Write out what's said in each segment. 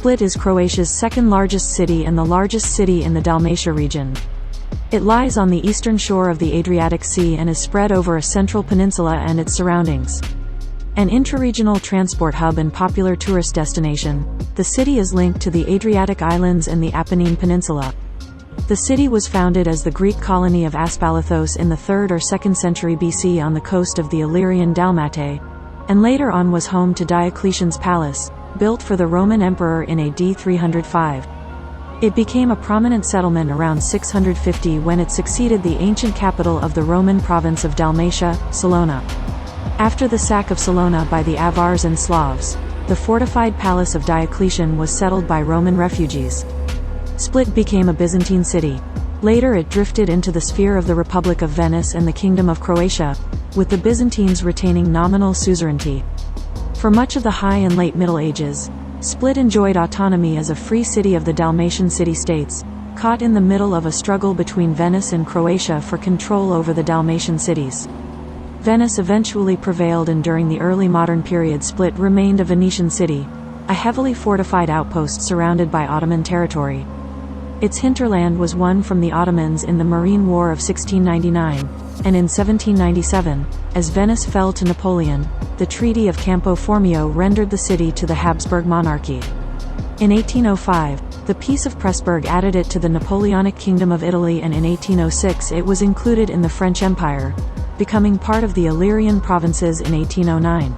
Split is Croatia's second-largest city and the largest city in the Dalmatia region. It lies on the eastern shore of the Adriatic Sea and is spread over a central peninsula and its surroundings. An intraregional transport hub and popular tourist destination, the city is linked to the Adriatic Islands and the Apennine Peninsula. The city was founded as the Greek colony of Aspalathos in the 3rd or 2nd century BC on the coast of the Illyrian Dalmatia, and later on was home to Diocletian's palace, built for the Roman emperor in AD 305. It became a prominent settlement around 650 when it succeeded the ancient capital of the Roman province of Dalmatia, Salona. After the sack of Salona by the Avars and Slavs, the fortified palace of Diocletian was settled by Roman refugees. Split became a Byzantine city. Later it drifted into the sphere of the Republic of Venice and the Kingdom of Croatia, with the Byzantines retaining nominal suzerainty. For much of the High and Late Middle Ages, Split enjoyed autonomy as a free city of the Dalmatian city-states, caught in the middle of a struggle between Venice and Croatia for control over the Dalmatian cities. Venice eventually prevailed, and during the early modern period Split remained a Venetian city, a heavily fortified outpost surrounded by Ottoman territory. Its hinterland was won from the Ottomans in the Marine War of 1699, and in 1797, as Venice fell to Napoleon, the Treaty of Campo Formio rendered the city to the Habsburg monarchy. In 1805, the Peace of Pressburg added it to the Napoleonic Kingdom of Italy, and in 1806 it was included in the French Empire, becoming part of the Illyrian provinces in 1809.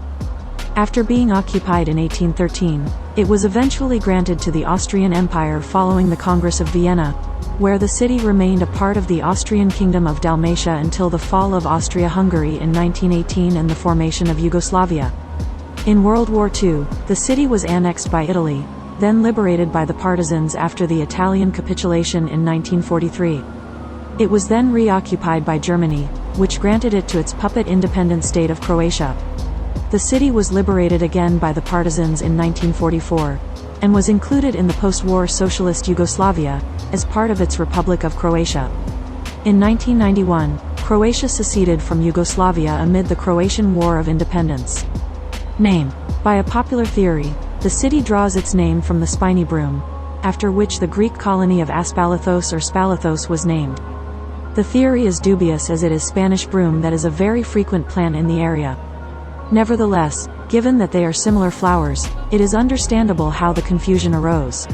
After being occupied in 1813, it was eventually granted to the Austrian Empire following the Congress of Vienna, where the city remained a part of the Austrian Kingdom of Dalmatia until the fall of Austria-Hungary in 1918 and the formation of Yugoslavia. In World War II, the city was annexed by Italy, then liberated by the partisans after the Italian capitulation in 1943. It was then reoccupied by Germany, which granted it to its puppet independent state of Croatia. The city was liberated again by the partisans in 1944, and was included in the post-war socialist Yugoslavia, as part of its Republic of Croatia. In 1991, Croatia seceded from Yugoslavia amid the Croatian War of Independence. Name. By a popular theory, the city draws its name from the spiny broom, after which the Greek colony of Aspalathos or Spalathos was named. The theory is dubious, as it is Spanish broom that is a very frequent plant in the area. Nevertheless, given that they are similar flowers, it is understandable how the confusion arose.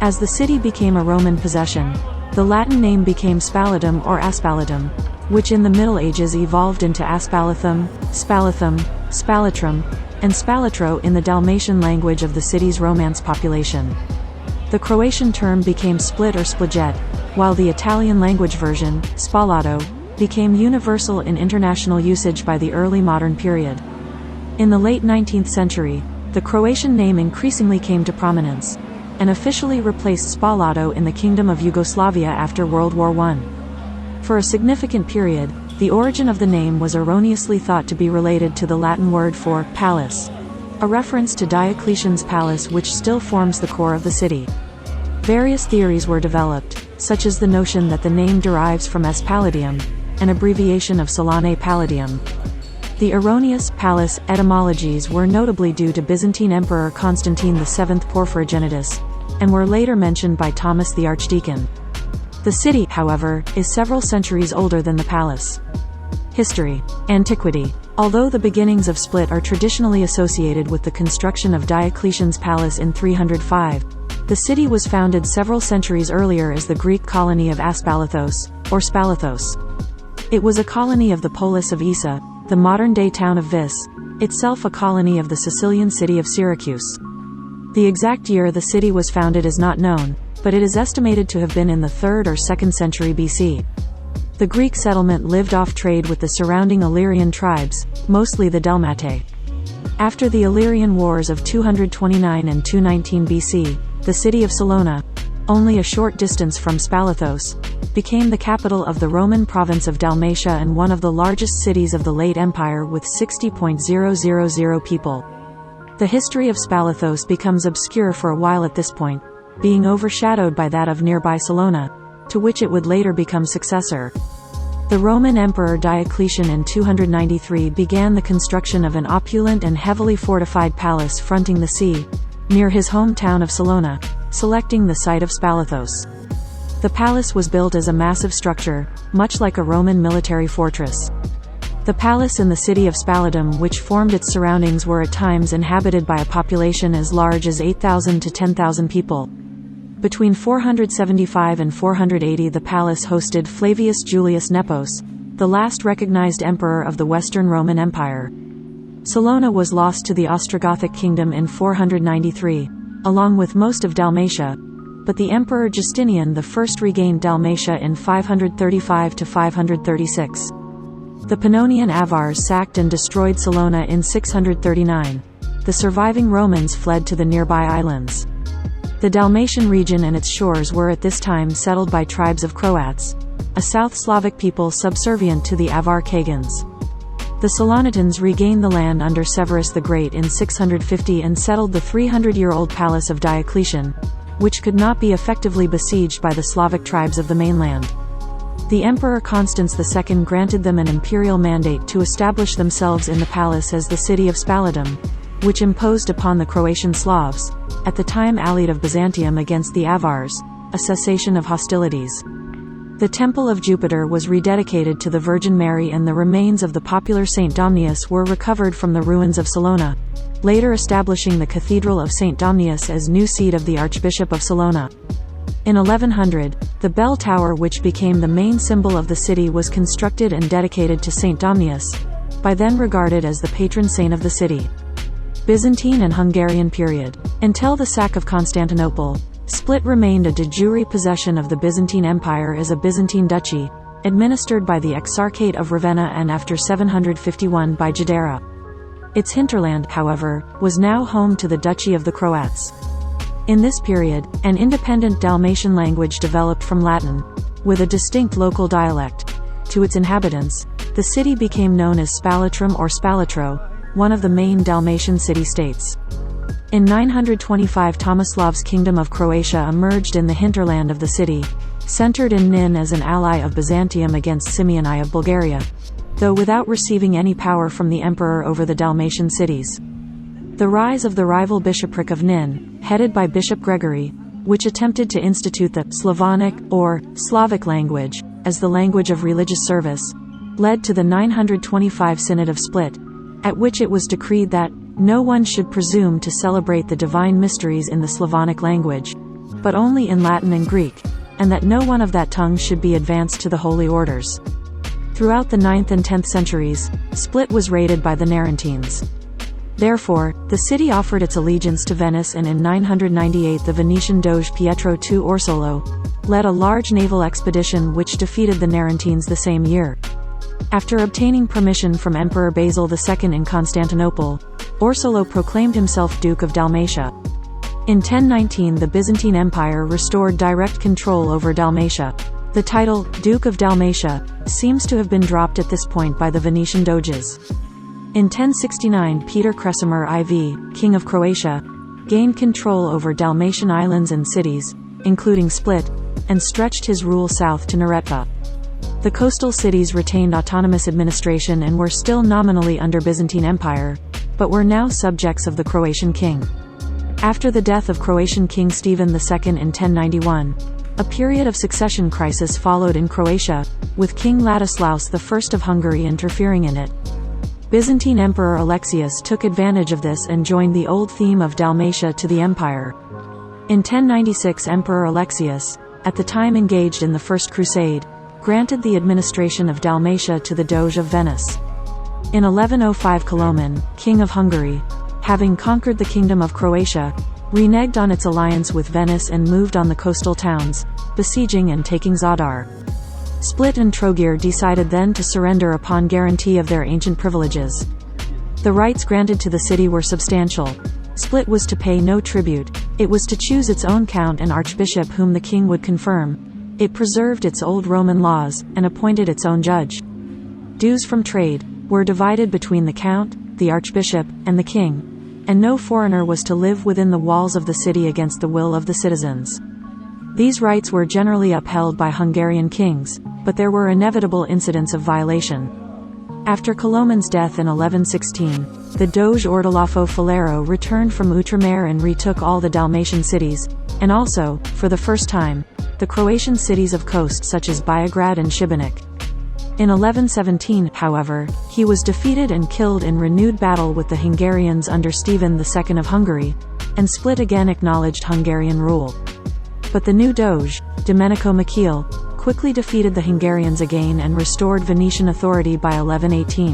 As the city became a Roman possession, the Latin name became Spalatum or Aspalatum, which in the Middle Ages evolved into Aspalathum, Spalathum, Spalatrum, and Spalatro in the Dalmatian language of the city's Romance population. The Croatian term became Split or Splijet, while the Italian language version, Spalato, became universal in international usage by the early modern period. In the late 19th century, the Croatian name increasingly came to prominence, and officially replaced Spalato in the Kingdom of Yugoslavia after World War I. For a significant period, the origin of the name was erroneously thought to be related to the Latin word for palace, a reference to Diocletian's palace which still forms the core of the city. Various theories were developed, such as the notion that the name derives from S. Palladium, an abbreviation of Solane Palladium. The erroneous palace etymologies were notably due to Byzantine Emperor Constantine VII Porphyrogenitus, and were later mentioned by Thomas the Archdeacon. The city, however, is several centuries older than the palace. History. Antiquity. Although the beginnings of Split are traditionally associated with the construction of Diocletian's palace in 305, the city was founded several centuries earlier as the Greek colony of Aspalathos, or Spalathos. It was a colony of the polis of Issa, the modern-day town of Vis, itself a colony of the Sicilian city of Syracuse. The exact year the city was founded is not known, but it is estimated to have been in the 3rd or 2nd century BC. The Greek settlement lived off trade with the surrounding Illyrian tribes, mostly the Dalmatae. After the Illyrian Wars of 229 and 219 BC, the city of Salona, only a short distance from Spalathos, became the capital of the Roman province of Dalmatia and one of the largest cities of the late Empire with 60,000 people. The history of Spalathos becomes obscure for a while at this point, being overshadowed by that of nearby Salona, to which it would later become successor. The Roman Emperor Diocletian in 293 began the construction of an opulent and heavily fortified palace fronting the sea, near his hometown of Salona, selecting the site of Spalathos. The palace was built as a massive structure, much like a Roman military fortress. The palace and the city of Spaladium, which formed its surroundings, were at times inhabited by a population as large as 8,000 to 10,000 people. Between 475 and 480 the palace hosted Flavius Julius Nepos, the last recognized emperor of the Western Roman Empire. Salona was lost to the Ostrogothic kingdom in 493, along with most of Dalmatia, but the Emperor Justinian I regained Dalmatia in 535 to 536. The Pannonian Avars sacked and destroyed Salona in 639. The surviving Romans fled to the nearby islands. The Dalmatian region and its shores were at this time settled by tribes of Croats, a South Slavic people subservient to the Avar Khagans. The Salonitans regained the land under Severus the Great in 650 and settled the 300-year-old palace of Diocletian, which could not be effectively besieged by the Slavic tribes of the mainland. The Emperor Constans II granted them an imperial mandate to establish themselves in the palace as the city of Spaladium, which imposed upon the Croatian Slavs, at the time allied of Byzantium, against the Avars, a cessation of hostilities. The Temple of Jupiter was rededicated to the Virgin Mary, and the remains of the popular Saint Domnius were recovered from the ruins of Salona, later establishing the Cathedral of Saint Domnius as new seat of the Archbishop of Salona. In 1100, the bell tower, which became the main symbol of the city, was constructed and dedicated to Saint Domnius, by then regarded as the patron saint of the city. Byzantine and Hungarian period. Until the sack of Constantinople, Split remained a de jure possession of the Byzantine Empire as a Byzantine duchy, administered by the Exarchate of Ravenna and after 751 by Jadera. Its hinterland, however, was now home to the Duchy of the Croats. In this period, an independent Dalmatian language developed from Latin, with a distinct local dialect. To its inhabitants, the city became known as Spalatrum or Spalatro, one of the main Dalmatian city-states. In 925 Tomislav's Kingdom of Croatia emerged in the hinterland of the city, centered in Nin as an ally of Byzantium against Simeon I of Bulgaria, though without receiving any power from the emperor over the Dalmatian cities. The rise of the rival bishopric of Nin, headed by Bishop Gregory, which attempted to institute the Slavonic, or Slavic language, as the language of religious service, led to the 925 Synod of Split, at which it was decreed that no one should presume to celebrate the divine mysteries in the Slavonic language, but only in Latin and Greek, and that no one of that tongue should be advanced to the holy orders. Throughout the 9th and 10th centuries, Split was raided by the Narentines. Therefore, the city offered its allegiance to Venice, and in 998 the Venetian Doge Pietro II Orsollo led a large naval expedition which defeated the Narentines the same year. After obtaining permission from Emperor Basil II in Constantinople, Orsollo proclaimed himself Duke of Dalmatia. In 1019 the Byzantine Empire restored direct control over Dalmatia. The title, Duke of Dalmatia, seems to have been dropped at this point by the Venetian Doges. In 1069 Peter Kresimir IV, King of Croatia, gained control over Dalmatian islands and cities, including Split, and stretched his rule south to Neretva. The coastal cities retained autonomous administration and were still nominally under Byzantine Empire, but were now subjects of the Croatian king. After the death of Croatian King Stephen II in 1091, a period of succession crisis followed in Croatia, with King Ladislaus I of Hungary interfering in it. Byzantine Emperor Alexius took advantage of this and joined the old theme of Dalmatia to the empire. In 1096 Emperor Alexius, at the time engaged in the First Crusade, granted the administration of Dalmatia to the Doge of Venice. In 1105 Koloman, King of Hungary, having conquered the Kingdom of Croatia, reneged on its alliance with Venice and moved on the coastal towns, besieging and taking Zadar. Split and Trogir decided then to surrender upon guarantee of their ancient privileges. The rights granted to the city were substantial. Split was to pay no tribute, it was to choose its own count and archbishop whom the king would confirm. It preserved its old Roman laws, and appointed its own judge. Dues from trade were divided between the count, the archbishop, and the king, and no foreigner was to live within the walls of the city against the will of the citizens. These rights were generally upheld by Hungarian kings, but there were inevitable incidents of violation. After Colomon's death in 1116, the Doge Ordolafo Falero returned from Outremer and retook all the Dalmatian cities, and also, for the first time, the Croatian cities of coast such as Beograd and Šibenik. In 1117, however, he was defeated and killed in renewed battle with the Hungarians under Stephen II of Hungary, and Split again acknowledged Hungarian rule. But the new Doge, Domenico Michiel, quickly defeated the Hungarians again and restored Venetian authority by 1118.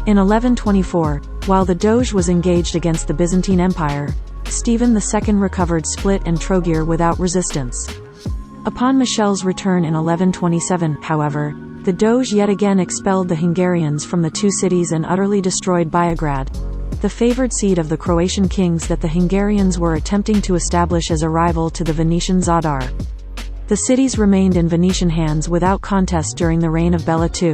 In 1124, while the Doge was engaged against the Byzantine Empire, Stephen II recovered Split and Trogir without resistance. Upon Michel's return in 1127, however, the Doge yet again expelled the Hungarians from the two cities and utterly destroyed Beograd, the favored seat of the Croatian kings that the Hungarians were attempting to establish as a rival to the Venetian Zadar. The cities remained in Venetian hands without contest during the reign of Bela II.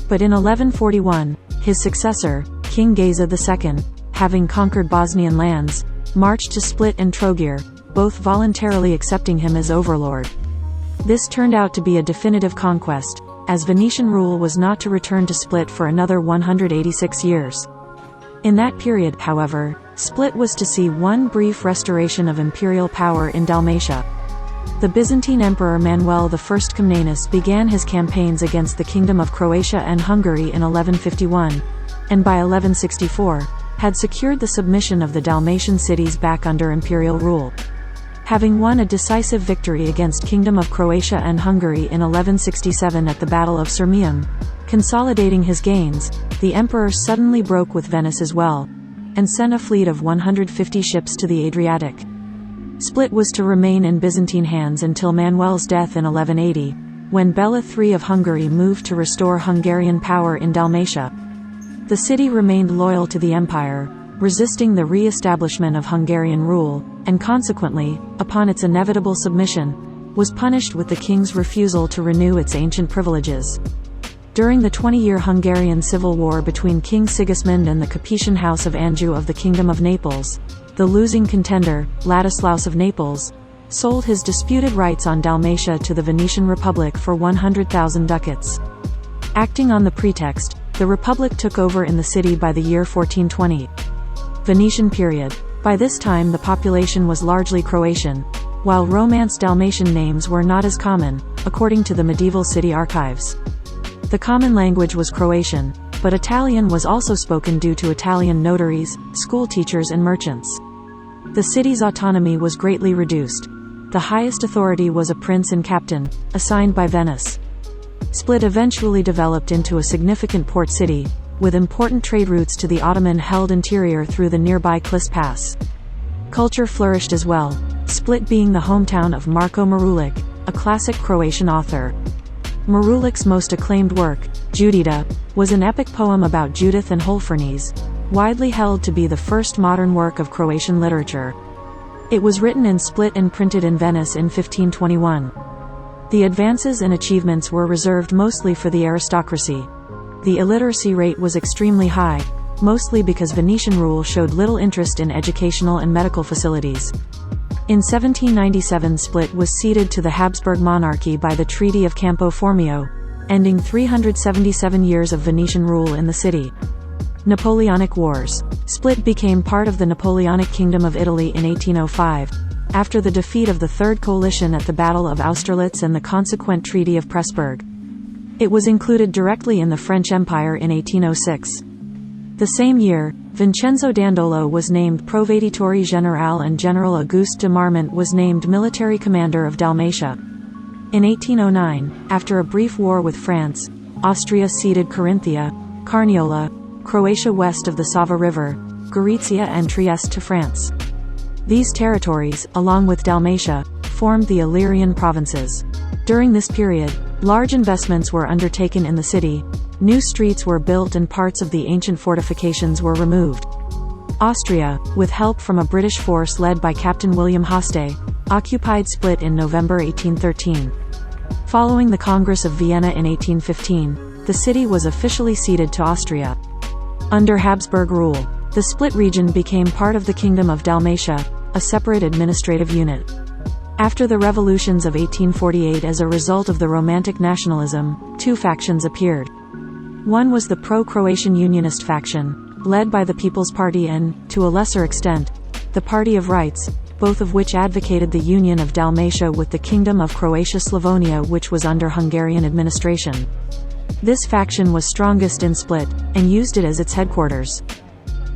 But in 1141, his successor, King Geza II, having conquered Bosnian lands, marched to Split and Trogir, both voluntarily accepting him as overlord. This turned out to be a definitive conquest, as Venetian rule was not to return to Split for another 186 years. In that period, however, Split was to see one brief restoration of imperial power in Dalmatia. The Byzantine Emperor Manuel I Comnenus began his campaigns against the Kingdom of Croatia and Hungary in 1151, and by 1164, had secured the submission of the Dalmatian cities back under imperial rule. Having won a decisive victory against Kingdom of Croatia and Hungary in 1167 at the Battle of Sirmium, consolidating his gains, the emperor suddenly broke with Venice as well, and sent a fleet of 150 ships to the Adriatic. Split was to remain in Byzantine hands until Manuel's death in 1180, when Bela III of Hungary moved to restore Hungarian power in Dalmatia. The city remained loyal to the empire, resisting the re-establishment of Hungarian rule, and consequently, upon its inevitable submission, was punished with the king's refusal to renew its ancient privileges. During the 20-year Hungarian civil war between King Sigismund and the Capetian House of Anjou of the Kingdom of Naples, the losing contender, Ladislaus of Naples, sold his disputed rights on Dalmatia to the Venetian Republic for 100,000 ducats. Acting on the pretext, the Republic took over in the city by the year 1420. Venetian period. By this time the population was largely Croatian, while Romance Dalmatian names were not as common, according to the medieval city archives. The common language was Croatian, but Italian was also spoken due to Italian notaries, school teachers and merchants. The city's autonomy was greatly reduced. The highest authority was a prince and captain, assigned by Venice. Split eventually developed into a significant port city, with important trade routes to the Ottoman-held interior through the nearby Klis Pass. Culture flourished as well, Split being the hometown of Marko Marulic, a classic Croatian author. Marulic's most acclaimed work, Judita, was an epic poem about Judith and Holofernes, widely held to be the first modern work of Croatian literature. It was written in Split and printed in Venice in 1521. The advances and achievements were reserved mostly for the aristocracy. The illiteracy rate was extremely high, mostly because Venetian rule showed little interest in educational and medical facilities. In 1797 Split was ceded to the Habsburg monarchy by the Treaty of Campo Formio, ending 377 years of Venetian rule in the city. Napoleonic Wars. Split became part of the Napoleonic Kingdom of Italy in 1805, after the defeat of the Third Coalition at the Battle of Austerlitz and the consequent Treaty of Pressburg. It was included directly in the French Empire in 1806. The same year, Vincenzo Dandolo was named Proveditore Generale and General Auguste de Marmont was named military commander of Dalmatia. In 1809, after a brief war with France, Austria ceded Carinthia, Carniola, Croatia west of the Sava River, Gorizia and Trieste to France. These territories, along with Dalmatia, formed the Illyrian provinces. During this period, large investments were undertaken in the city, new streets were built and parts of the ancient fortifications were removed. Austria, with help from a British force led by Captain William Hoste, occupied Split in November 1813. Following the Congress of Vienna in 1815, the city was officially ceded to Austria. Under Habsburg rule, the Split region became part of the Kingdom of Dalmatia, a separate administrative unit. After the revolutions of 1848 as a result of the Romantic nationalism, two factions appeared. One was the pro-Croatian Unionist faction, led by the People's Party and, to a lesser extent, the Party of Rights, both of which advocated the union of Dalmatia with the Kingdom of Croatia-Slavonia, which was under Hungarian administration. This faction was strongest in Split, and used it as its headquarters.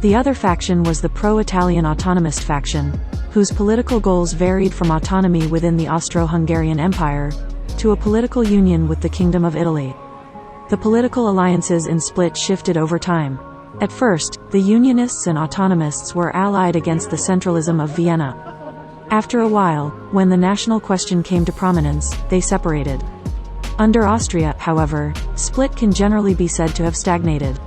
The other faction was the pro-Italian autonomist faction, whose political goals varied from autonomy within the Austro-Hungarian Empire, to a political union with the Kingdom of Italy. The political alliances in Split shifted over time. At first, the Unionists and Autonomists were allied against the centralism of Vienna. After a while, when the national question came to prominence, they separated. Under Austria, however, Split can generally be said to have stagnated.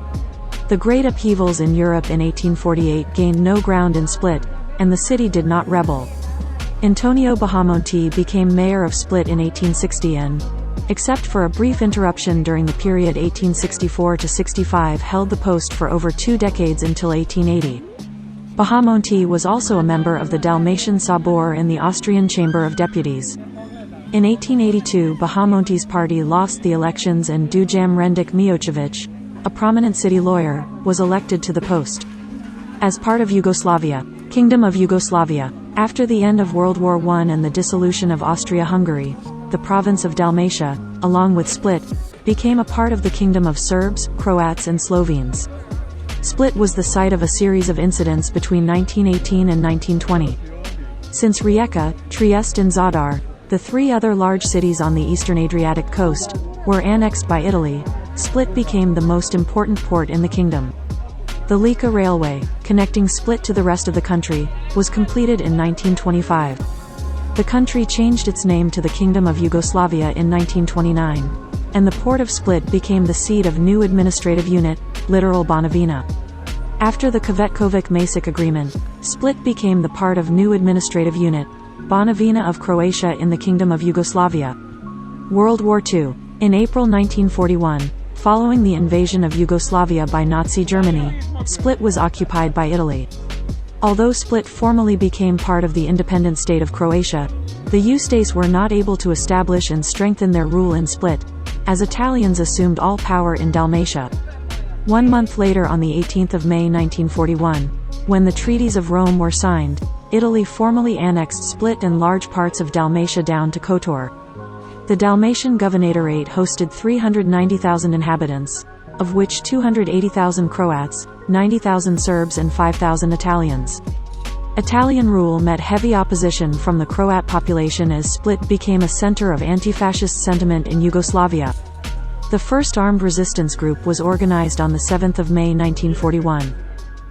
The great upheavals in Europe in 1848 gained no ground in Split, and the city did not rebel. Antonio Bahamonti became mayor of Split in 1860 and, except for a brief interruption during the period 1864–65, held the post for over 2 decades until 1880. Bahamonti was also a member of the Dalmatian Sabor in the Austrian Chamber of Deputies. In 1882, Bahamonti's party lost the elections and Dujan Rendik Mijocevic, a prominent city lawyer, was elected to the post. As part of Yugoslavia, Kingdom of Yugoslavia, after the end of World War I and the dissolution of Austria-Hungary, the province of Dalmatia, along with Split, became a part of the Kingdom of Serbs, Croats and Slovenes. Split was the site of a series of incidents between 1918 and 1920. Since Rijeka, Trieste and Zadar, the 3 other large cities on the eastern Adriatic coast, were annexed by Italy, Split became the most important port in the kingdom. The Lika Railway, connecting Split to the rest of the country, was completed in 1925. The country changed its name to the Kingdom of Yugoslavia in 1929, and the port of Split became the seat of new administrative unit, Litoral Banovina. After the Cvetkovic-Masic Agreement, Split became the part of new administrative unit, Banovina of Croatia in the Kingdom of Yugoslavia. World War II. In April 1941, following the invasion of Yugoslavia by Nazi Germany, Split was occupied by Italy. Although Split formally became part of the independent state of Croatia, the Ustase were not able to establish and strengthen their rule in Split, as Italians assumed all power in Dalmatia. 1 month later, on the 18th of May 1941, when the Treaties of Rome were signed, Italy formally annexed Split and large parts of Dalmatia down to Kotor. The Dalmatian Governorate hosted 390,000 inhabitants, of which 280,000 Croats, 90,000 Serbs and 5,000 Italians. Italian rule met heavy opposition from the Croat population as Split became a center of anti-fascist sentiment in Yugoslavia. The first armed resistance group was organized on the 7th of May 1941.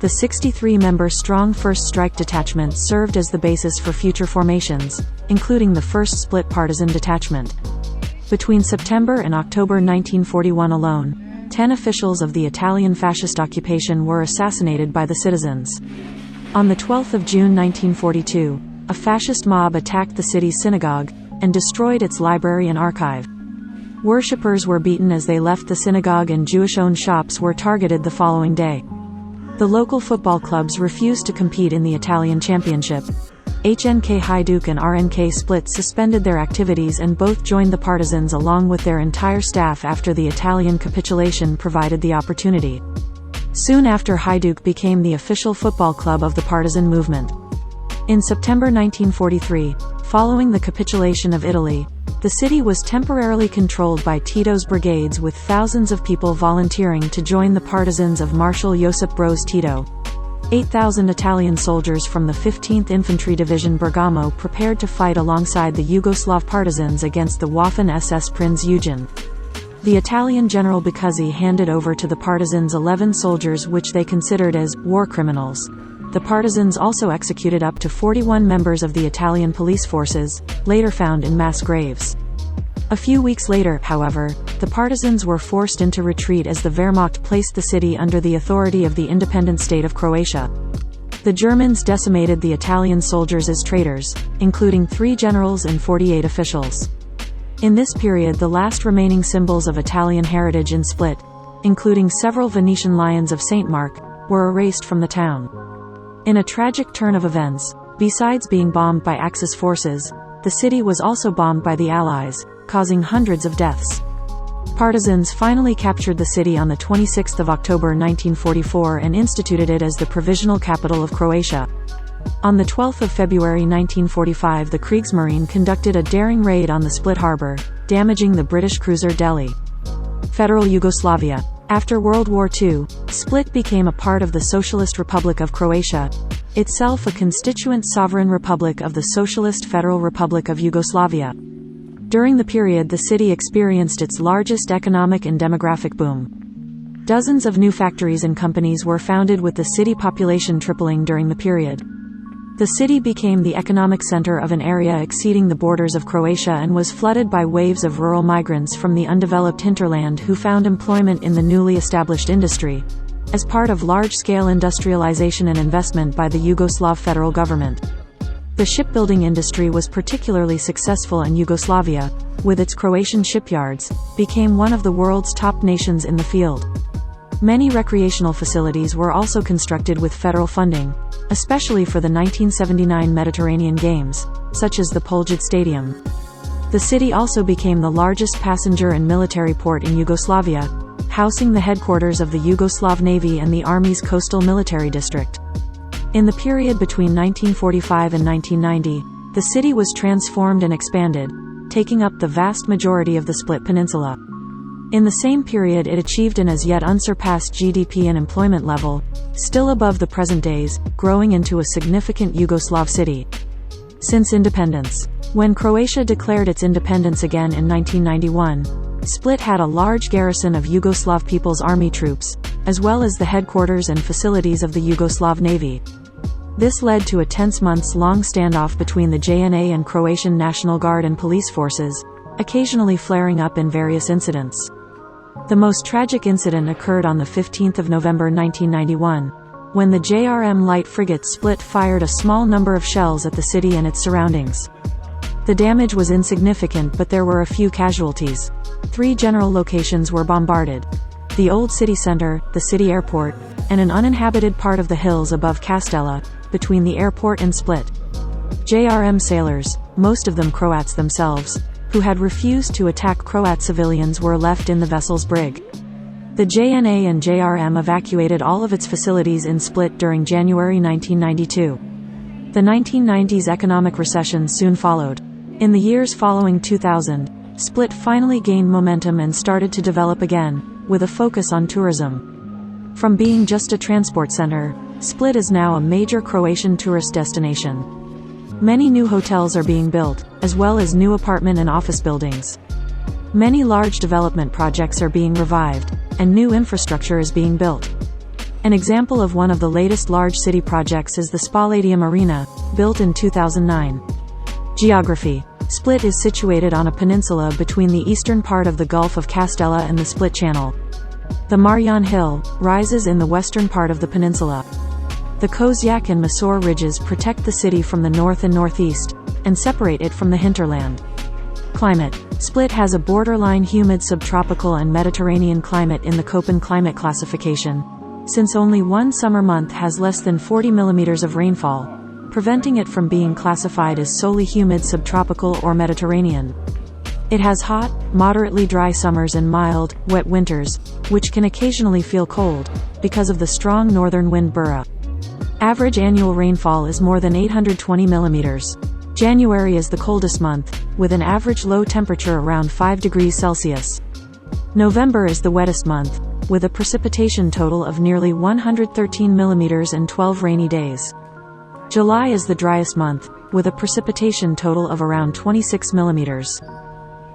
The 63-member strong 1st Strike Detachment served as the basis for future formations, including the 1st Split Partisan Detachment. Between September and October 1941 alone, 10 officials of the Italian fascist occupation were assassinated by the citizens. On the 12th of June 1942, a fascist mob attacked the city's synagogue, and destroyed its library and archive. Worshippers were beaten as they left the synagogue and Jewish-owned shops were targeted the following day. The local football clubs refused to compete in the Italian Championship. HNK Hajduk and RNK Split suspended their activities and both joined the partisans along with their entire staff after the Italian capitulation provided the opportunity. Soon after, Hajduk became the official football club of the partisan movement. In September 1943, following the capitulation of Italy, the city was temporarily controlled by Tito's brigades, with thousands of people volunteering to join the partisans of Marshal Josip Broz Tito. 8,000 Italian soldiers from the 15th Infantry Division Bergamo prepared to fight alongside the Yugoslav partisans against the Waffen-SS Prinz Eugen. The Italian General Bicuzzi handed over to the partisans 11 soldiers which they considered as war criminals. The partisans also executed up to 41 members of the Italian police forces, later found in mass graves. A few weeks later, however, the partisans were forced into retreat as the Wehrmacht placed the city under the authority of the independent state of Croatia. The Germans decimated the Italian soldiers as traitors, including 3 generals and 48 officials. In this period, the last remaining symbols of Italian heritage in Split, including several Venetian lions of St. Mark, were erased from the town. In a tragic turn of events, besides being bombed by Axis forces, the city was also bombed by the Allies, causing hundreds of deaths. Partisans finally captured the city on the 26th of October 1944 and instituted it as the provisional capital of Croatia. On the 12th of February 1945, the Kriegsmarine conducted a daring raid on the Split harbor, damaging the British cruiser Delhi. Federal Yugoslavia. After World War II, Split became a part of the Socialist Republic of Croatia, itself a constituent sovereign republic of the Socialist Federal Republic of Yugoslavia. During the period, the city experienced its largest economic and demographic boom. Dozens of new factories and companies were founded, with the city population tripling during the period. The city became the economic center of an area exceeding the borders of Croatia and was flooded by waves of rural migrants from the undeveloped hinterland who found employment in the newly established industry, as part of large-scale industrialization and investment by the Yugoslav federal government. The shipbuilding industry was particularly successful in Yugoslavia, with its Croatian shipyards, became one of the world's top nations in the field. Many recreational facilities were also constructed with federal funding, especially for the 1979 Mediterranean Games, such as the Poljud Stadium. The city also became the largest passenger and military port in Yugoslavia, housing the headquarters of the Yugoslav Navy and the Army's Coastal Military District. In the period between 1945 and 1990, the city was transformed and expanded, taking up the vast majority of the Split Peninsula. In the same period, it achieved an as yet unsurpassed GDP and employment level, still above the present days, growing into a significant Yugoslav city. Since independence. When Croatia declared its independence again in 1991, Split had a large garrison of Yugoslav People's Army troops, as well as the headquarters and facilities of the Yugoslav Navy. This led to a tense months-long standoff between the JNA and Croatian National Guard and police forces, occasionally flaring up in various incidents. The most tragic incident occurred on the 15th of November 1991, when the JRM light frigate Split fired a small number of shells at the city and its surroundings. The damage was insignificant, but there were a few casualties. 3 general locations were bombarded: the old city center, the city airport, and an uninhabited part of the hills above Castella, between the airport and Split. JRM sailors, most of them Croats themselves, who had refused to attack Croat civilians, were left in the vessel's brig. The JNA and JRM evacuated all of its facilities in Split during January 1992. The 1990s economic recession soon followed. In the years following 2000, Split finally gained momentum and started to develop again, with a focus on tourism. From being just a transport center, Split is now a major Croatian tourist destination. Many new hotels are being built, as well as new apartment and office buildings. Many large development projects are being revived, and new infrastructure is being built. An example of one of the latest large city projects is the Spaladium Arena, built in 2009. Geography. Split is situated on a peninsula between the eastern part of the Gulf of Castella and the Split Channel. The Marjan Hill rises in the western part of the peninsula. The Kozjak and Masor ridges protect the city from the north and northeast, and separate it from the hinterland. Climate. Split has a borderline humid subtropical and Mediterranean climate in the Köppen climate classification, since only one summer month has less than 40 millimeters of rainfall, preventing it from being classified as solely humid subtropical or Mediterranean. It has hot, moderately dry summers and mild, wet winters, which can occasionally feel cold, because of the strong northern wind Bura. Average annual rainfall is more than 820 millimeters. January is the coldest month, with an average low temperature around 5 degrees Celsius. November is the wettest month, with a precipitation total of nearly 113 millimeters and 12 rainy days. July is the driest month, with a precipitation total of around 26 millimeters.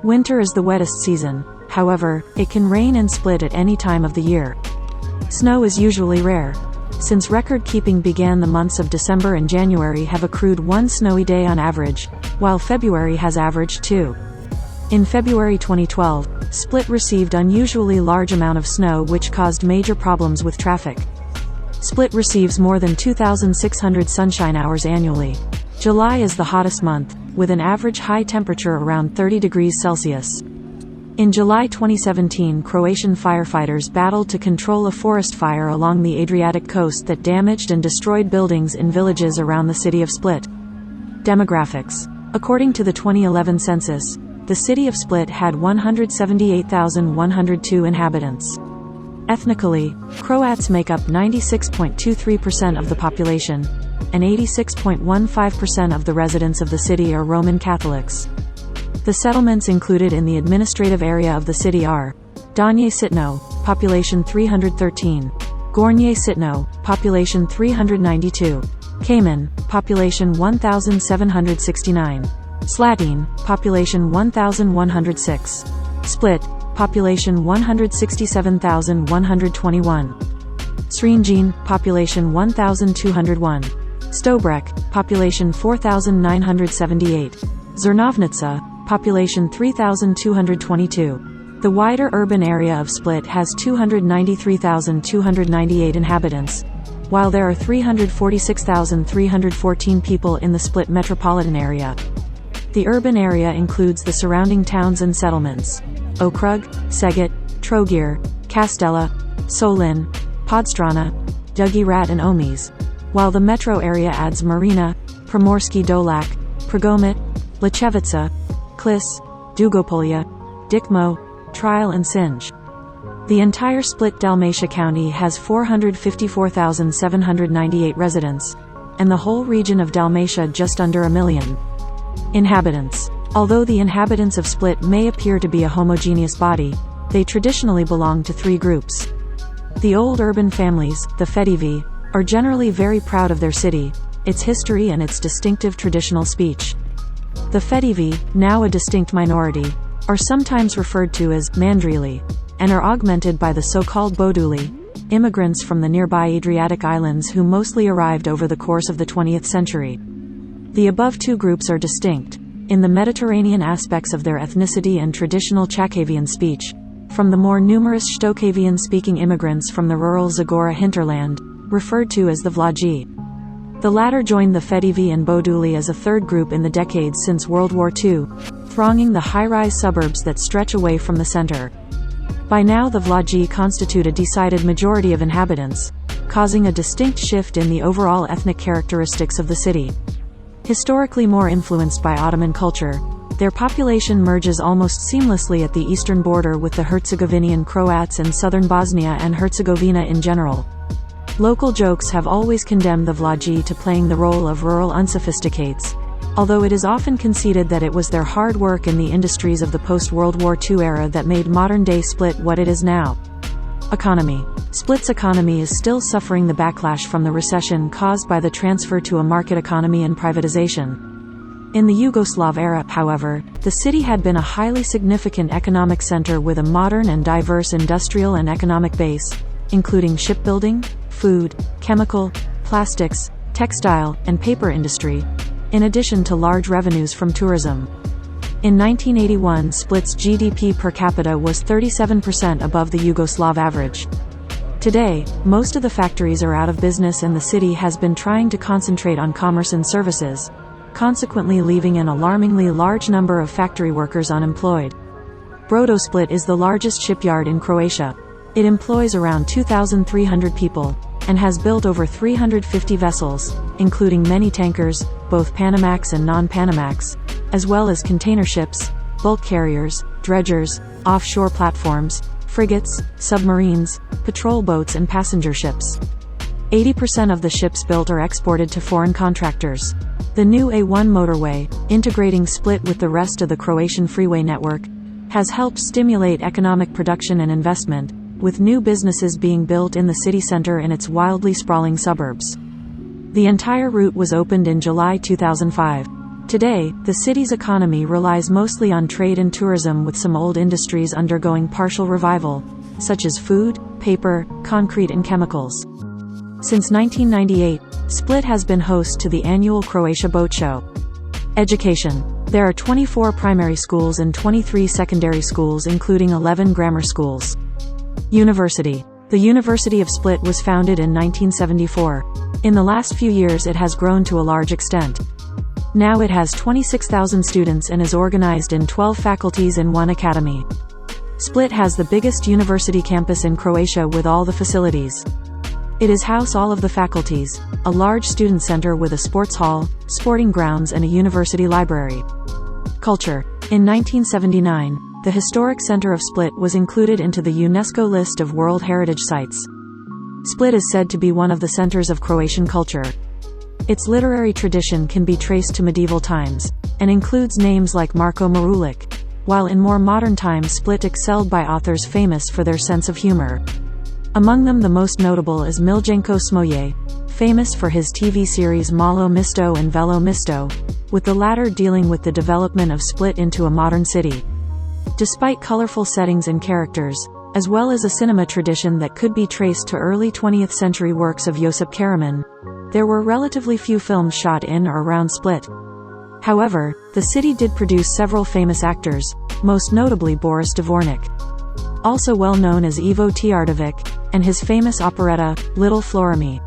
Winter is the wettest season, however, it can rain and Split at any time of the year. Snow is usually rare. Since record-keeping began, the months of December and January have accrued 1 snowy day on average, while February has averaged 2. In February 2012, Split received unusually large amount of snow which caused major problems with traffic. Split receives more than 2,600 sunshine hours annually. July is the hottest month, with an average high temperature around 30 degrees Celsius. In July 2017, Croatian firefighters battled to control a forest fire along the Adriatic coast that damaged and destroyed buildings in villages around the city of Split. Demographics. According to the 2011 census, the city of Split had 178,102 inhabitants. Ethnically, Croats make up 96.23% of the population, and 86.15% of the residents of the city are Roman Catholics. The settlements included in the administrative area of the city are Donje Sitno, population 313, Gornje Sitno, population 392, Kamen, population 1,769, Slatin, population 1,106, Split, population 167,121, Srinjin, population 1,201, Stobrek, population 4,978, Zrnovnica, population 3,222. The wider urban area of Split has 293,298 inhabitants, while there are 346,314 people in the Split metropolitan area. The urban area includes the surrounding towns and settlements: Okrug, Seget, Trogir, Kastela, Solin, Podstrana, Dugi Rat and Omis, while the metro area adds Marina, Primorsky Dolak, Prigomit, Lechevica, Klis, Dugopolya, Dikmo, Trial and Sinj. The entire Split Dalmatia County has 454,798 residents, and the whole region of Dalmatia just under 1 million inhabitants. Although the inhabitants of Split may appear to be a homogeneous body, they traditionally belong to 3 groups. The old urban families, the Fedivi, are generally very proud of their city, its history and its distinctive traditional speech. The Fedivi, now a distinct minority, are sometimes referred to as Mandrili, and are augmented by the so-called Boduli, immigrants from the nearby Adriatic islands who mostly arrived over the course of the 20th century. The above 2 groups are distinct, in the Mediterranean aspects of their ethnicity and traditional Chakavian speech, from the more numerous Shtokavian-speaking immigrants from the rural Zagora hinterland, referred to as the Vlaji. The latter joined the Fedivi and Boduli as a third group in the decades since World War II, thronging the high-rise suburbs that stretch away from the center. By now the Vlaji constitute a decided majority of inhabitants, causing a distinct shift in the overall ethnic characteristics of the city. Historically more influenced by Ottoman culture, their population merges almost seamlessly at the eastern border with the Herzegovinian Croats and southern Bosnia and Herzegovina in general. Local jokes have always condemned the Vlaji to playing the role of rural unsophisticates, although it is often conceded that it was their hard work in the industries of the post-World War II era that made modern-day Split what it is now. Economy. Split's economy is still suffering the backlash from the recession caused by the transfer to a market economy and privatization. In the Yugoslav era, however, the city had been a highly significant economic center with a modern and diverse industrial and economic base, including shipbuilding, food, chemical, plastics, textile, and paper industry, in addition to large revenues from tourism. In 1981, Split's GDP per capita was 37% above the Yugoslav average. Today, most of the factories are out of business and the city has been trying to concentrate on commerce and services, consequently leaving an alarmingly large number of factory workers unemployed. Brodosplit is the largest shipyard in Croatia. It employs around 2,300 people, and has built over 350 vessels, including many tankers, both Panamax and non-Panamax, as well as container ships, bulk carriers, dredgers, offshore platforms, frigates, submarines, patrol boats and passenger ships. 80% of the ships built are exported to foreign contractors. The new A1 motorway, integrating Split with the rest of the Croatian freeway network, has helped stimulate economic production and investment, with new businesses being built in the city center and its wildly sprawling suburbs. The entire route was opened in July 2005. Today, the city's economy relies mostly on trade and tourism, with some old industries undergoing partial revival, such as food, paper, concrete and chemicals. Since 1998, Split has been host to the annual Croatia Boat Show. Education. There are 24 primary schools and 23 secondary schools, including 11 grammar schools. University. The University of Split was founded in 1974. In the last few years it has grown to a large extent. Now it has 26,000 students and is organized in 12 faculties and 1 academy. Split has the biggest university campus in Croatia with all the facilities. It is house all of the faculties, a large student center with a sports hall, sporting grounds and a university library. Culture. In 1979, the historic center of Split was included into the UNESCO list of World Heritage Sites. Split is said to be one of the centers of Croatian culture. Its literary tradition can be traced to medieval times, and includes names like Marko Marulic, while in more modern times Split excelled by authors famous for their sense of humor. Among them the most notable is Miljenko Smoje, famous for his TV series Malo Misto and Velo Misto, with the latter dealing with the development of Split into a modern city. Despite colorful settings and characters, as well as a cinema tradition that could be traced to early 20th century works of Josip Karaman, there were relatively few films shot in or around Split. However, the city did produce several famous actors, most notably Boris Dvornik. Also well known as Ivo Tiardovic, and his famous operetta, Little Florimi.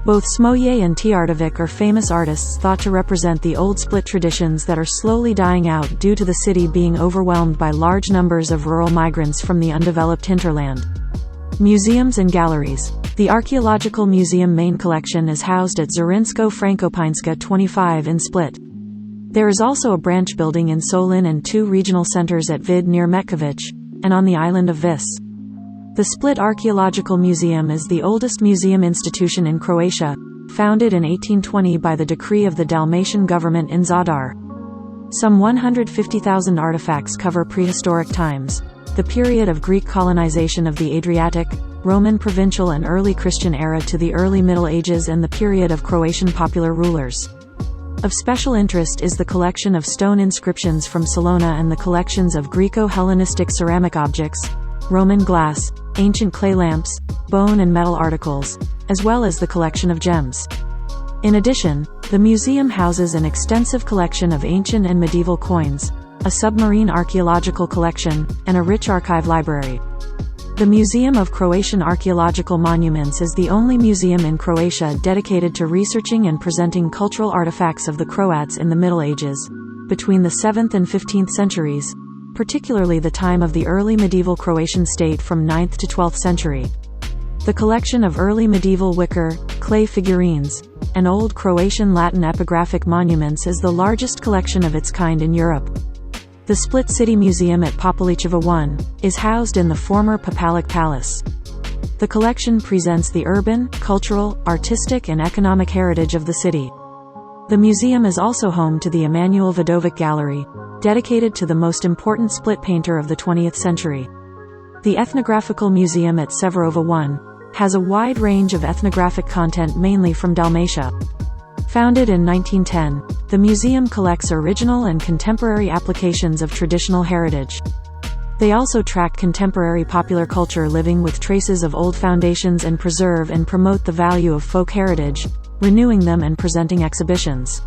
Both Smoje and Tiardovic are famous artists thought to represent the old Split traditions that are slowly dying out due to the city being overwhelmed by large numbers of rural migrants from the undeveloped hinterland. Museums and galleries. The Archaeological Museum main collection is housed at Zrinsko-Frankopinska 25 in Split. There is also a branch building in Solin and two regional centers at Vid near Metkovic, and on the island of Vis. The Split Archaeological Museum is the oldest museum institution in Croatia, founded in 1820 by the decree of the Dalmatian government in Zadar. Some 150,000 artifacts cover prehistoric times, the period of Greek colonization of the Adriatic, Roman provincial and early Christian era to the early Middle Ages, and the period of Croatian popular rulers. Of special interest is the collection of stone inscriptions from Salona and the collections of Greco-Hellenistic ceramic objects, Roman glass, ancient clay lamps, bone and metal articles, as well as the collection of gems. In addition, the museum houses an extensive collection of ancient and medieval coins, a submarine archaeological collection, and a rich archive library. The Museum of Croatian Archaeological Monuments is the only museum in Croatia dedicated to researching and presenting cultural artifacts of the Croats in the Middle Ages, between the 7th and 15th centuries, particularly the time of the early medieval Croatian state from 9th to 12th century. The collection of early medieval wicker, clay figurines, and old Croatian Latin epigraphic monuments is the largest collection of its kind in Europe. The Split City Museum at Popoličeva 1 is housed in the former Papalic Palace. The collection presents the urban, cultural, artistic and economic heritage of the city. The museum is also home to the Emanuel Vidovic Gallery, dedicated to the most important Split painter of the 20th century. The Ethnographical Museum at Severova 1 has a wide range of ethnographic content mainly from Dalmatia. Founded in 1910, the museum collects original and contemporary applications of traditional heritage. They also track contemporary popular culture living with traces of old foundations and preserve and promote the value of folk heritage, renewing them and presenting exhibitions.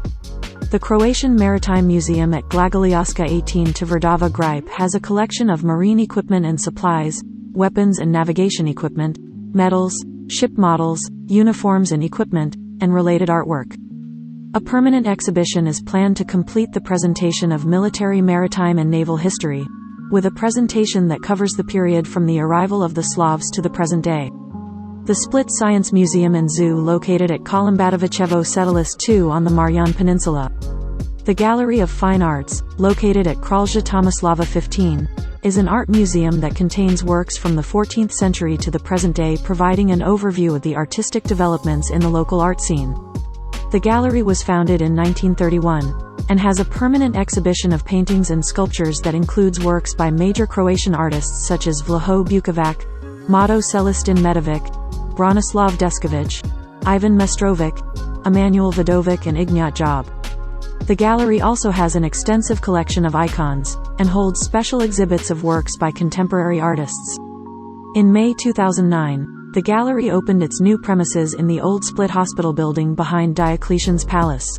The Croatian Maritime Museum at Glagolioska 18 Tvrdava Gripe has a collection of marine equipment and supplies, weapons and navigation equipment, medals, ship models, uniforms and equipment, and related artwork. A permanent exhibition is planned to complete the presentation of military, maritime and naval history, with a presentation that covers the period from the arrival of the Slavs to the present day. The Split Science Museum and Zoo located at Kolumbatovićevo Sedilis 2 on the Marjan Peninsula. The Gallery of Fine Arts, located at Kralja Tomislava 15, is an art museum that contains works from the 14th century to the present day, providing an overview of the artistic developments in the local art scene. The gallery was founded in 1931, and has a permanent exhibition of paintings and sculptures that includes works by major Croatian artists such as Vlaho Bukovac, Mato Celestin Medovic, Branislav Deskovic, Ivan Mestrovic, Emanuel Vidovic and Ignjat Job. The gallery also has an extensive collection of icons, and holds special exhibits of works by contemporary artists. In May 2009, the gallery opened its new premises in the old Split Hospital building behind Diocletian's Palace.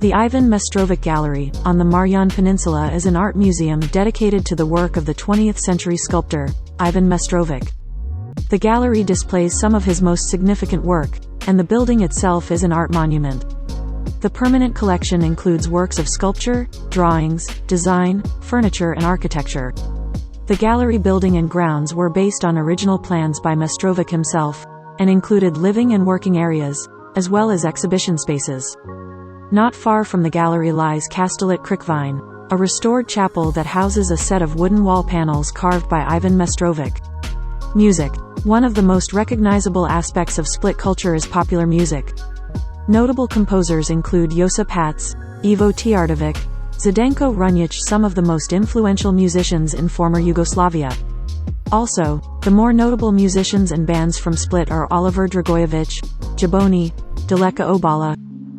The Ivan Mestrovic Gallery, on the Marjan Peninsula, is an art museum dedicated to the work of the 20th century sculptor, Ivan Mestrovic. The gallery displays some of his most significant work, and the building itself is an art monument. The permanent collection includes works of sculpture, drawings, design, furniture and architecture. The gallery building and grounds were based on original plans by Mestrovic himself, and included living and working areas, as well as exhibition spaces. Not far from the gallery lies Kastelit Krikvine, a restored chapel that houses a set of wooden wall panels carved by Ivan Mestrovic. Music. One of the most recognizable aspects of Split culture is popular music. Notable composers include Josip Hatz, Ivo Tiardovic, Zdenko Runjic, some of the most influential musicians in former Yugoslavia. Also, the more notable musicians and bands from Split are Oliver Dragojevic, Jaboni, Daleka Obala,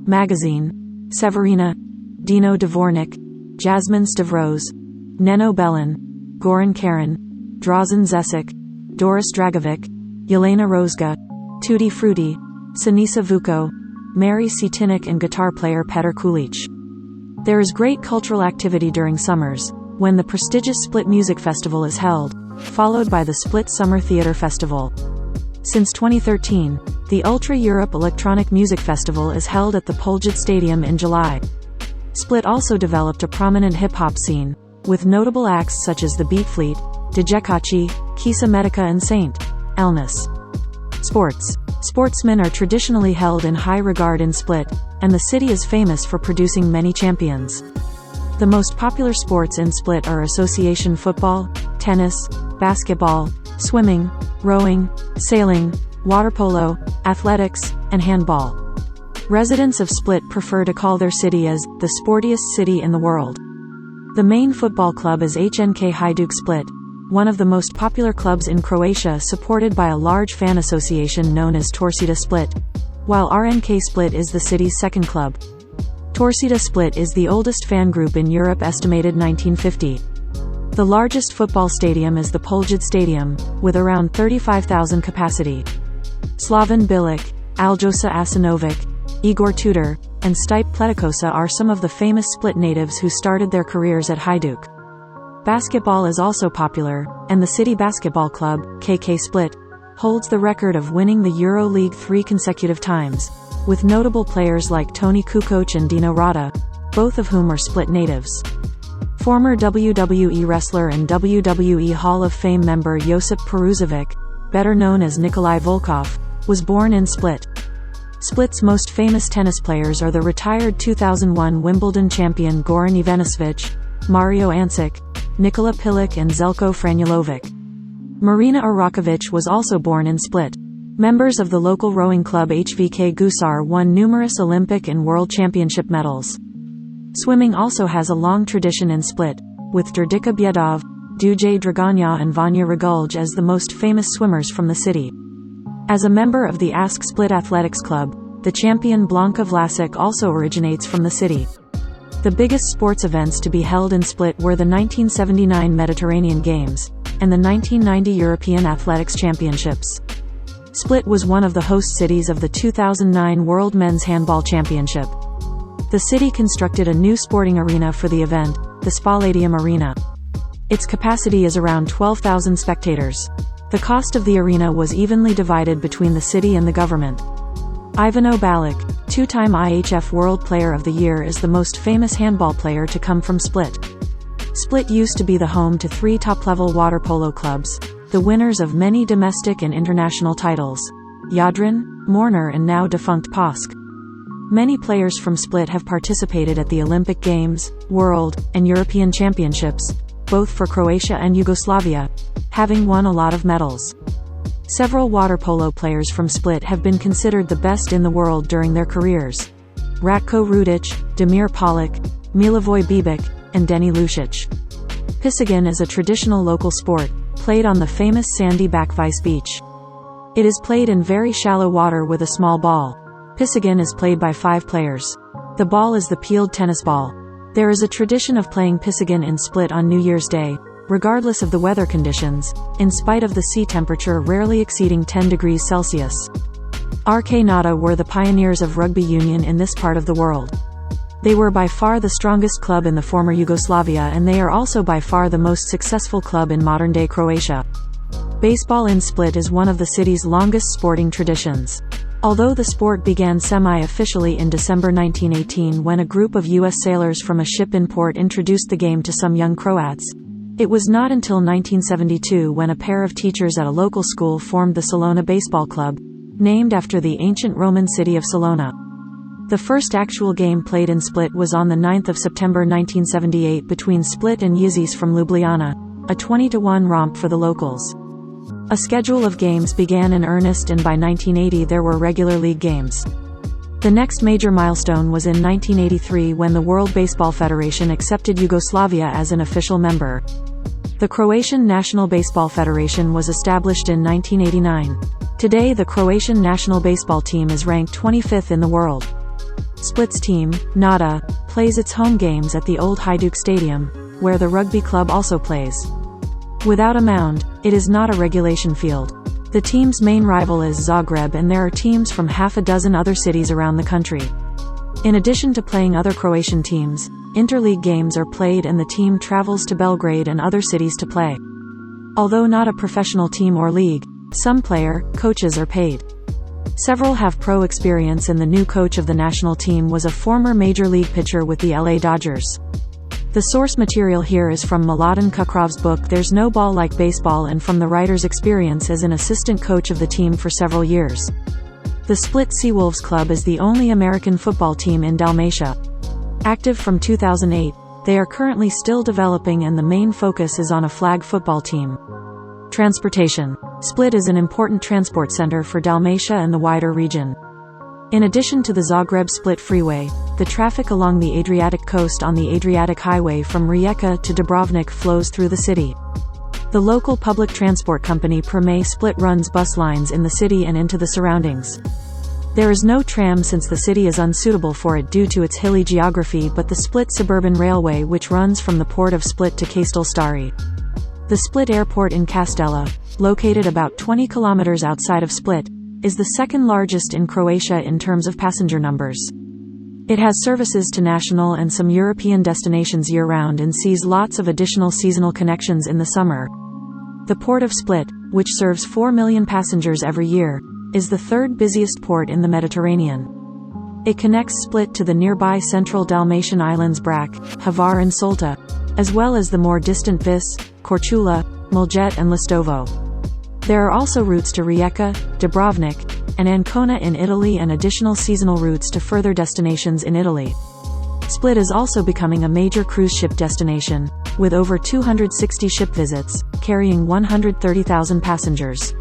Magazine, Severina, Dino Dvornik, Jasmine Stavros, Neno Belin, Goran Karen, Drazen Zesic, Doris Dragovic, Jelena Rozga, Tutti Frutti, Sinisa Vuko, Mary Citinik and guitar player Petr Kulic. There is great cultural activity during summers, when the prestigious Split Music Festival is held, followed by the Split Summer Theatre Festival. Since 2013, the Ultra Europe Electronic Music Festival is held at the Poljud Stadium in July. Split also developed a prominent hip-hop scene, with notable acts such as the Beat Fleet, Djekachi, Kisa Medica and Saint Elnis. Sports. Sportsmen are traditionally held in high regard in Split, and the city is famous for producing many champions. The most popular sports in Split are association football, tennis, basketball, swimming, rowing, sailing, water polo, athletics, and handball. Residents of Split prefer to call their city as the sportiest city in the world. The main football club is HNK Hajduk Split, one of the most popular clubs in Croatia, supported by a large fan association known as Torcida Split, while RNK Split is the city's second club. Torcida Split is the oldest fan group in Europe, estimated 1950. The largest football stadium is the Poljud Stadium, with around 35,000 capacity. Slaven Bilic, Aljosa Asinovic, Igor Tudor, and Stipe Pletikosa are some of the famous Split natives who started their careers at Hajduk. Basketball is also popular, and the City Basketball Club, KK Split, holds the record of winning the Euro League 3 consecutive times, with notable players like Toni Kukoc and Dino Rada, both of whom are Split natives. Former WWE wrestler and WWE Hall of Fame member Josip Peruzovic, better known as Nikolai Volkov, was born in Split. Split's most famous tennis players are the retired 2001 Wimbledon champion Goran Ivanisevic, Mario Ancic, Nikola Pilic and Zelko Franulovic. Marina Arakovic was also born in Split. Members of the local rowing club HVK Gusar won numerous Olympic and World Championship medals. Swimming also has a long tradition in Split, with Drdika Bjedov, Duje Draganja and Vanya Ragulj as the most famous swimmers from the city. As a member of the Ask Split Athletics Club, the champion Blanka Vlasic also originates from the city. The biggest sports events to be held in Split were the 1979 Mediterranean Games, and the 1990 European Athletics Championships. Split was one of the host cities of the 2009 World Men's Handball Championship. The city constructed a new sporting arena for the event, the Spaladium Arena. Its capacity is around 12,000 spectators. The cost of the arena was evenly divided between the city and the government. Ivano Balic, two-time IHF World Player of the Year, is the most famous handball player to come from Split. Split used to be the home to 3 top-level water polo clubs, the winners of many domestic and international titles: Jadran, Mornar and now defunct Posk. Many players from Split have participated at the Olympic Games, World, and European Championships, both for Croatia and Yugoslavia, having won a lot of medals. Several water polo players from Split have been considered the best in the world during their careers: Ratko Rudic, Damir Polic, Milivoj Bibic, and Deni Lucic. Pisagan is a traditional local sport, played on the famous sandy Bakvice beach. It is played in very shallow water with a small ball. Pisagan is played by 5 players. The ball is the peeled tennis ball. There is a tradition of playing Pisagan in Split on New Year's Day, regardless of the weather conditions, in spite of the sea temperature rarely exceeding 10 degrees Celsius. RK Nata were the pioneers of rugby union in this part of the world. They were by far the strongest club in the former Yugoslavia, and they are also by far the most successful club in modern-day Croatia. Baseball in Split is one of the city's longest sporting traditions. Although the sport began semi-officially in December 1918 when a group of U.S. sailors from a ship in port introduced the game to some young Croats, it was not until 1972 when a pair of teachers at a local school formed the Salona Baseball Club, named after the ancient Roman city of Salona. The first actual game played in Split was on the 9th of September 1978 between Split and Yezis from Ljubljana, a 20-1 romp for the locals. A schedule of games began in earnest, and by 1980 there were regular league games. The next major milestone was in 1983 when the World Baseball Federation accepted Yugoslavia as an official member. The Croatian National Baseball Federation was established in 1989. Today the Croatian national baseball team is ranked 25th in the world. Split's team, Nada, plays its home games at the old Hajduk Stadium, where the rugby club also plays. Without a mound, it is not a regulation field. The team's main rival is Zagreb, and there are teams from half a dozen other cities around the country. In addition to playing other Croatian teams, interleague games are played and the team travels to Belgrade and other cities to play. Although not a professional team or league, some coaches are paid. Several have pro experience, and the new coach of the national team was a former major league pitcher with the LA Dodgers. The source material here is from Mladen Kukrov's book There's No Ball Like Baseball, and from the writer's experience as an assistant coach of the team for several years. The Split Seawolves Club is the only American football team in Dalmatia. Active from 2008, they are currently still developing, and the main focus is on a flag football team. Transportation. Split is an important transport center for Dalmatia and the wider region. In addition to the Zagreb-Split freeway, the traffic along the Adriatic coast on the Adriatic Highway from Rijeka to Dubrovnik flows through the city. The local public transport company Prame Split runs bus lines in the city and into the surroundings. There is no tram since the city is unsuitable for it due to its hilly geography, but the Split Suburban Railway, which runs from the port of Split to Castel Stari. The Split Airport in Castella, located about 20 kilometers outside of Split, is the second largest in Croatia in terms of passenger numbers. It has services to national and some European destinations year-round and sees lots of additional seasonal connections in the summer. The Port of Split, which serves 4 million passengers every year, is the third busiest port in the Mediterranean. It connects Split to the nearby central Dalmatian islands Brač, Hvar and Solta, as well as the more distant Vis, Korčula, Mljet and Lastovo. There are also routes to Rijeka, Dubrovnik, and Ancona in Italy, and additional seasonal routes to further destinations in Italy. Split is also becoming a major cruise ship destination, with over 260 ship visits, carrying 130,000 passengers.